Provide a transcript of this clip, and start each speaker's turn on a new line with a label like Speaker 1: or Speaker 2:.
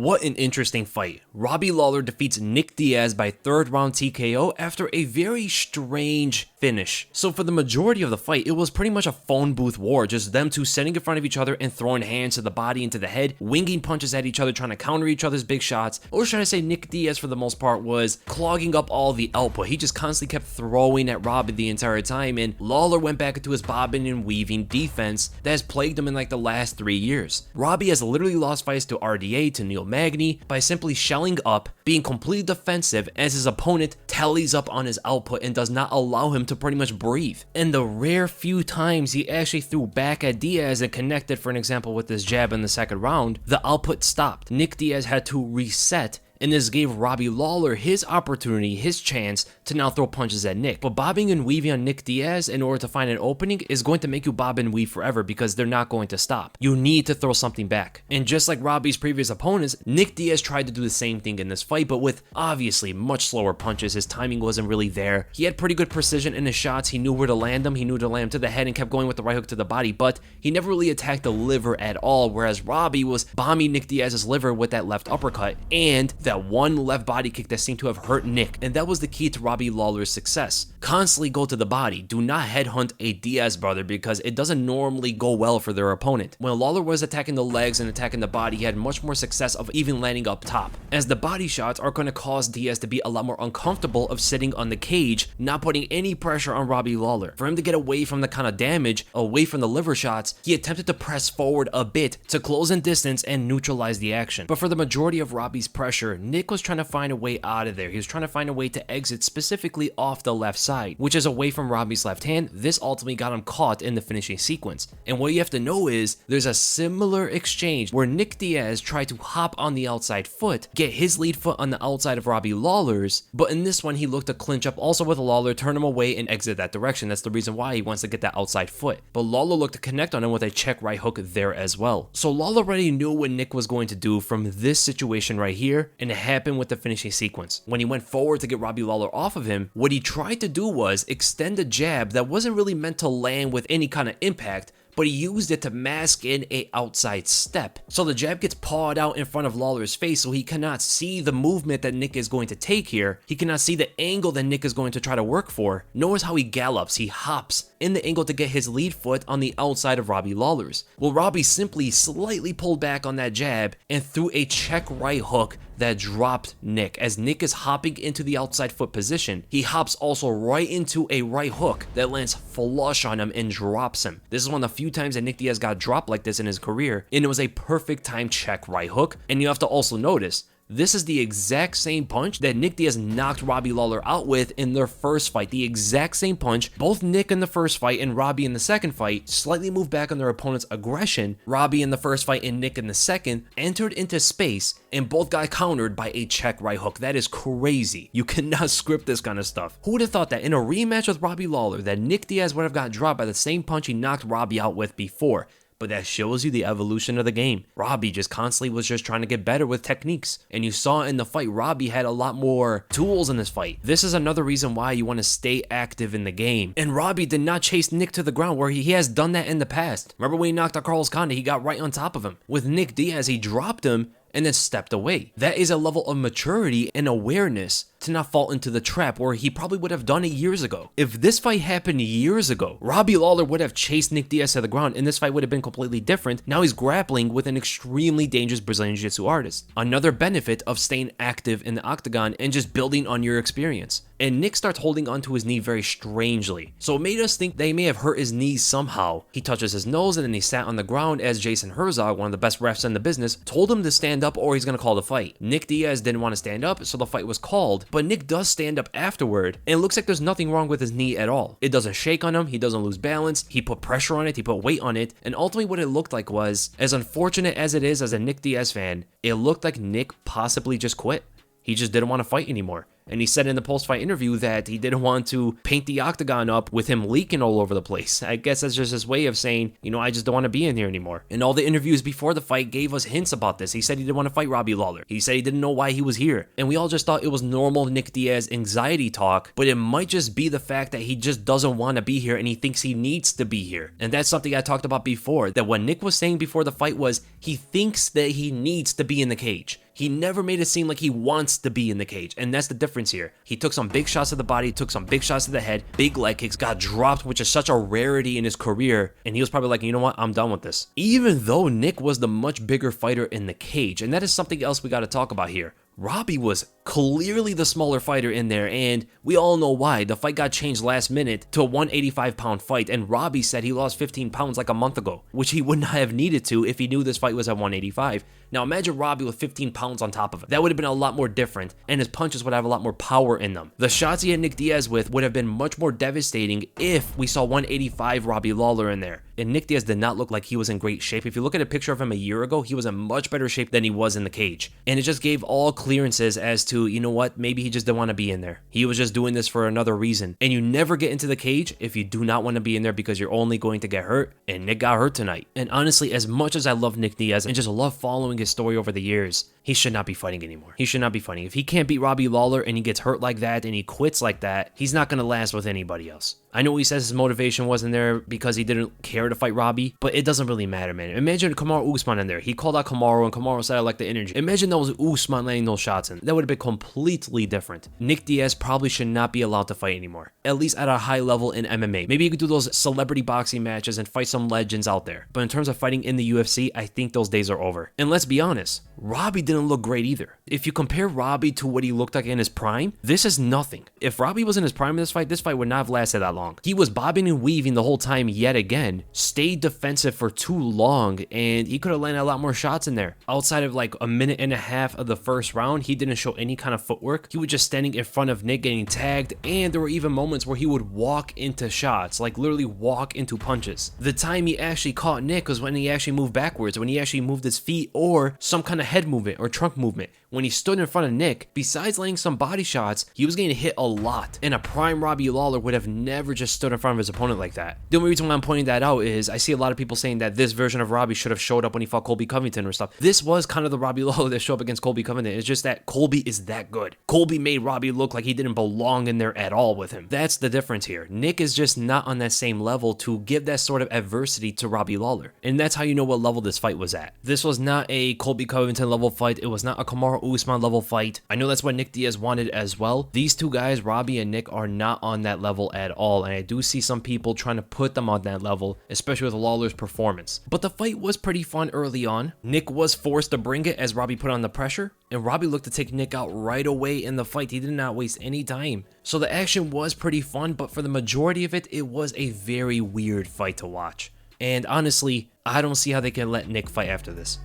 Speaker 1: What an interesting fight. Robbie Lawler defeats Nick Diaz by 3rd round TKO after a very strange finish. So for the majority of the fight, it was pretty much a phone booth war, just them two sitting in front of each other and throwing hands to the body and to the head, winging punches at each other, trying to counter each other's big shots. I was trying to say Nick Diaz, for the most part, was clogging up all the output. He just constantly kept throwing at Robbie the entire time, and Lawler went back into his bobbing and weaving defense that has plagued him in like the last 3 years. Robbie has literally lost fights to RDA, to Neil Magny, by simply shelling up, being completely defensive as his opponent tallies up on his output and does not allow him to pretty much breathe. And the rare few times he actually threw back at Diaz and connected, for an example, with this jab in the 2nd round, the output stopped. Nick Diaz had to reset, and this gave Robbie Lawler his opportunity, his chance to now throw punches at Nick. But bobbing and weaving on Nick Diaz in order to find an opening is going to make you bob and weave forever because they're not going to stop. You need to throw something back. And just like Robbie's previous opponents, Nick Diaz tried to do the same thing in this fight, but with obviously much slower punches. His timing wasn't really there. He had pretty good precision in his shots. He knew where to land them. He knew to land them to the head and kept going with the right hook to the body, but he never really attacked the liver at all, whereas Robbie was bombing Nick Diaz's liver with that left uppercut and that one left body kick that seemed to have hurt Nick. And that was the key to Robbie Lawler's success. Constantly go to the body. Do not headhunt a Diaz brother because it doesn't normally go well for their opponent. When Lawler was attacking the legs and attacking the body, he had much more success of even landing up top, as the body shots are going to cause Diaz to be a lot more uncomfortable of sitting on the cage, not putting any pressure on Robbie Lawler. For him to get away from the kind of damage, away from the liver shots, he attempted to press forward a bit to close in distance and neutralize the action. But for the majority of Robbie's pressure, Nick was trying to find a way out of there. He was trying to find a way to exit specifically off the left side, which is away from Robbie's left hand. This ultimately got him caught in the finishing sequence. And what you have to know is there's a similar exchange where Nick Diaz tried to hop on the outside foot, get his lead foot on the outside of Robbie Lawler's, but in this one he looked to clinch up also with Lawler, turn him away and exit that direction. That's the reason why he wants to get that outside foot. But Lawler looked to connect on him with a check right hook there as well. So Lawler already knew what Nick was going to do from this situation right here, and it happened with the finishing sequence. When he went forward to get Robbie Lawler off of him, what he tried to do was extend a jab that wasn't really meant to land with any kind of impact, but he used it to mask in a outside step. So the jab gets pawed out in front of Lawler's face, so he cannot see the movement that Nick is going to take here. He cannot see the angle that Nick is going to try to work for. Notice how he gallops, he hops in the angle to get his lead foot on the outside of Robbie Lawler's. Well, Robbie simply slightly pulled back on that jab and threw a check right hook that dropped Nick. As Nick is hopping into the outside foot position, he hops also right into a right hook that lands flush on him and drops him. This is one of the few times that Nick Diaz got dropped like this in his career, and it was a perfect time check right hook. And you have to also notice, this is the exact same punch that Nick Diaz knocked Robbie Lawler out with in their first fight. The exact same punch. Both Nick in the first fight and Robbie in the second fight slightly moved back on their opponent's aggression. Robbie in the first fight and Nick in the second entered into space and both got countered by a check right hook. That is crazy. You cannot script this kind of stuff. Who would have thought that in a rematch with Robbie Lawler that Nick Diaz would have got dropped by the same punch he knocked Robbie out with before? But that shows you the evolution of the game. Robbie just constantly was just trying to get better with techniques. And you saw in the fight, Robbie had a lot more tools in this fight. This is another reason why you want to stay active in the game. And Robbie did not chase Nick to the ground where he has done that in the past. Remember when he knocked out Carlos Condit, he got right on top of him. With Nick Diaz, he dropped him and then stepped away. That is a level of maturity and awareness to not fall into the trap where he probably would have done it years ago. If this fight happened years ago, Robbie Lawler would have chased Nick Diaz to the ground and this fight would have been completely different. Now he's grappling with an extremely dangerous Brazilian Jiu-Jitsu artist. Another benefit of staying active in the octagon and just building on your experience. And Nick starts holding onto his knee very strangely. So it made us think they may have hurt his knee somehow. He touches his nose and then he sat on the ground as Jason Herzog, one of the best refs in the business, told him to stand up or he's going to call the fight. Nick Diaz didn't want to stand up, so the fight was called. But Nick does stand up afterward, and it looks like there's nothing wrong with his knee at all. It doesn't shake on him, he doesn't lose balance, he put pressure on it, he put weight on it, and ultimately what it looked like was, as unfortunate as it is as a Nick Diaz fan, it looked like Nick possibly just quit. He just didn't want to fight anymore. And he said in the post-fight interview that he didn't want to paint the octagon up with him leaking all over the place. I guess that's just his way of saying, you know, I just don't want to be in here anymore. And all the interviews before the fight gave us hints about this. He said he didn't want to fight Robbie Lawler. He said he didn't know why he was here. And we all just thought it was normal Nick Diaz anxiety talk, but it might just be the fact that he just doesn't want to be here and he thinks he needs to be here. And that's something I talked about before, that what Nick was saying before the fight was he thinks that he needs to be in the cage. He never made it seem like he wants to be in the cage, and that's the difference here. He took some big shots to the body, took some big shots to the head, big leg kicks, got dropped, which is such a rarity in his career, and he was probably like, you know what, I'm done with this. Even though Nick was the much bigger fighter in the cage, and that is something else we got to talk about here. Robbie was clearly the smaller fighter in there, and we all know why. The fight got changed last minute to a 185-pound fight, and Robbie said he lost 15 pounds like a month ago, which he would not have needed to if he knew this fight was at 185. Now imagine Robbie with 15 pounds on top of it. That would have been a lot more different, and his punches would have a lot more power in them. The shots he hit Nick Diaz with would have been much more devastating if we saw 185 Robbie Lawler in there. And Nick Diaz did not look like he was in great shape. If you look at a picture of him a year ago, he was in much better shape than he was in the cage. And it just gave all clearances as to, you know what, maybe he just didn't want to be in there. He was just doing this for another reason. And you never get into the cage if you do not want to be in there because you're only going to get hurt. And Nick got hurt tonight. And honestly, as much as I love Nick Diaz and just love following his story over the years, he should not be fighting anymore. He should not be fighting. If he can't beat Robbie Lawler and he gets hurt like that and he quits like that, he's not going to last with anybody else. I know he says his motivation wasn't there because he didn't care to fight Robbie, but it doesn't really matter, man. Imagine Kamaru Usman in there. He called out Kamaru, and Kamaru said, I like the energy. Imagine that was Usman landing those shots in. That would have been completely different. Nick Diaz probably should not be allowed to fight anymore, at least at a high level in MMA. Maybe you could do those celebrity boxing matches and fight some legends out there. But in terms of fighting in the UFC, I think those days are over. And let's be honest, Robbie didn't look great either. If you compare Robbie to what he looked like in his prime, this is nothing. If Robbie was in his prime in this fight would not have lasted that long. He was bobbing and weaving the whole time yet again, stayed defensive for too long, and he could have landed a lot more shots in there. Outside of like a minute and a half of the first round, he didn't show any kind of footwork. He was just standing in front of Nick getting tagged, and there were even moments where he would walk into shots, like literally walk into punches. The time he actually caught Nick was when he actually moved backwards, when he actually moved his feet or some kind of head movement or trunk movement. When he stood in front of Nick, besides landing some body shots, he was getting hit a lot. And a prime Robbie Lawler would have never just stood in front of his opponent like that. The only reason why I'm pointing that out is I see a lot of people saying that this version of Robbie should have showed up when he fought Colby Covington or stuff. This was kind of the Robbie Lawler that showed up against Colby Covington. It's just that Colby is that good. Colby made Robbie look like he didn't belong in there at all with him. That's the difference here. Nick is just not on that same level to give that sort of adversity to Robbie Lawler. And that's how you know what level this fight was at. This was not a Colby Covington level fight. It was not a Kamaru Usman level fight. I know that's what Nick Diaz wanted as well. These two guys, Robbie and Nick, are not on that level at all, and I do see some people trying to put them on that level, especially with Lawler's performance. But the fight was pretty fun early on. Nick was forced to bring it as Robbie put on the pressure, and Robbie looked to take Nick out right away in the fight. He did not waste any time. So the action was pretty fun, but for the majority of it, it was a very weird fight to watch. And honestly, I don't see how they can let Nick fight after this.